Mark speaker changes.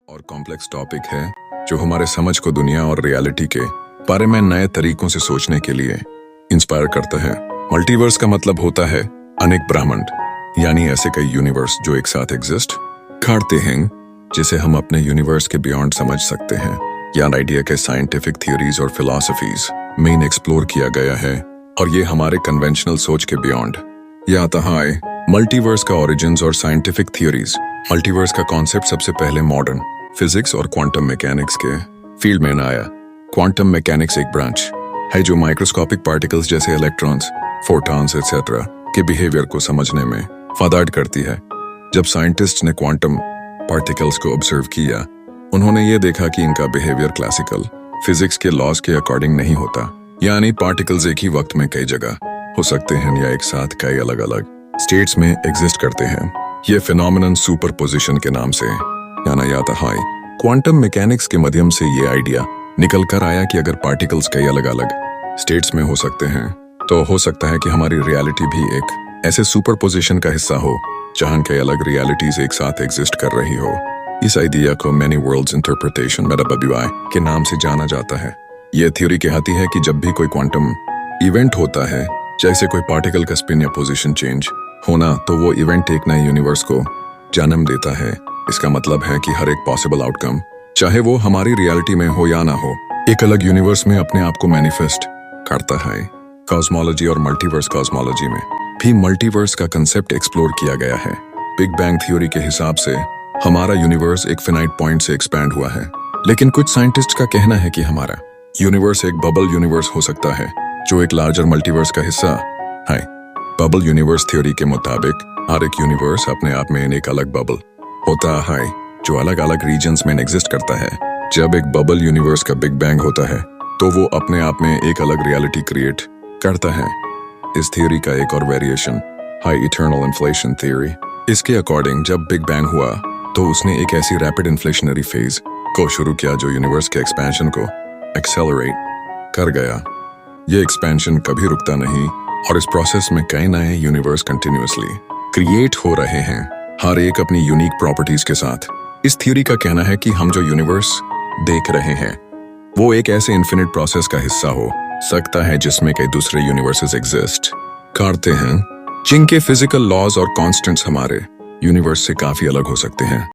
Speaker 1: और complex topic है जो हमारे समझ को दुनिया और रियलिटी के बारे में नए तरीकों से सोचने के लिए इंस्पायर करता है। मल्टीवर्स का मतलब होता है अनेक ब्रह्मांड, यानी ऐसे कई यूनिवर्स जो एक साथ एग्जिस्ट करते हैं, जिसे हम अपने यूनिवर्स के बियॉन्ड समझ सकते हैं। यह आइडिया के साइंटिफिक थ्योरीज और फिलॉसफीज मेन एक्सप्लोर किया गया है और ये हमारे कन्वेंशनल सोच के बियॉन्ड। यह आता है मल्टीवर्स का ओरिजिन्स और साइंटिफिक थ्योरीज। मल्टीवर्स का कॉन्सेप्ट सबसे पहले मॉडर्न फिजिक्स और क्वांटम मैकेनिक्स के फील्ड में आया। क्वांटम मैकेनिक्स एक ब्रांच है जो माइक्रोस्कोपिक पार्टिकल्स जैसे इलेक्ट्रॉन्स, फोटॉन्स एक्सेट्रा के बिहेवियर को समझने में मदद करती है। जब साइंटिस्ट ने क्वांटम पार्टिकल्स को ऑब्जर्व किया, उन्होंने ये देखा कि इनका बिहेवियर क्लासिकल फिजिक्स के लॉज के अकॉर्डिंग नहीं होता, यानी पार्टिकल्स एक ही वक्त में कई जगह हो सकते हैं या एक साथ कई अलग अलग स्टेट्स में एग्जिस्ट करते हैं। ये फिनोमिनन सुपरपोजिशन के नाम से जाना जाता है। क्वांटम मैकेनिक्स के माध्यम से ये आइडिया निकल कर आया कि अगर पार्टिकल्स कई अलग अलग स्टेट्स में हो सकते हैं, तो हो सकता है कि हमारी रियलिटी भी एक ऐसे सुपरपोजिशन का हिस्सा हो जहां कई अलग रियलिटीज एक साथ एग्जिस्ट कर रही हो। इस आइडिया को मैनी वर्ल्ड्स इंटरप्रिटेशन (MWI) के नाम से जाना जाता है। यह थ्योरी कहती है कि जब भी कोई क्वांटम इवेंट होता है, जैसे कोई पार्टिकल का स्पिन या पोजीशन चेंज होना, तो वो इवेंट एक नए यूनिवर्स को जन्म देता है। इसका मतलब है कि हर एक पॉसिबल आउटकम, चाहे वो हमारी रियलिटी में हो या ना हो, एक अलग यूनिवर्स में अपने आप को मैनिफेस्ट करता है। कॉस्मोलॉजी और मल्टीवर्स कॉस्मोलॉजी में भी मल्टीवर्स का कंसेप्ट एक्सप्लोर किया गया है। बिग बैंग थ्योरी के हिसाब से हमारा यूनिवर्स एक फिनाइट पॉइंट से एक्सपैंड हुआ है, लेकिन कुछ साइंटिस्ट का कहना है कि हमारा यूनिवर्स एक बबल यूनिवर्स हो सकता है जो एक लार्जर मल्टीवर्स का हिस्सा है। बबल यूनिवर्स थ्योरी के मुताबिक हर एक यूनिवर्स अपने आप में एक अलग बबल होता है जो अलग अलग रीजन्स में एग्जिस्ट करता है। जब एक बबल यूनिवर्स का बिग बैंग होता है, तो वो अपने आप में एक अलग रियलिटी क्रिएट करता है। इस थ्योरी का एक और वेरिएशन है इटर्नल इन्फ्लेशन थ्योरी। इसके अकॉर्डिंग जब बिग बैंग हुआ, तो उसने एक ऐसी रैपिड इन्फ्लेशनरी फेज को शुरू किया जो यूनिवर्स के एक्सपेंशन को एक्सेलरेट कर गया। ये एक्सपेंशन कभी रुकता नहीं और इस प्रोसेस में कई नए यूनिवर्स कंटिन्यूअसली क्रिएट हो रहे हैं, हर एक अपनी यूनिक प्रॉपर्टीज के साथ। इस थ्योरी का कहना है कि हम जो यूनिवर्स देख रहे हैं, वो एक ऐसे इन्फिनिट प्रोसेस का हिस्सा हो सकता है जिसमें कई दूसरे यूनिवर्सेस एग्जिस्ट करते हैं, जिनके फिजिकल लॉज और कॉन्स्टेंट्स हमारे यूनिवर्स से काफी अलग हो सकते हैं।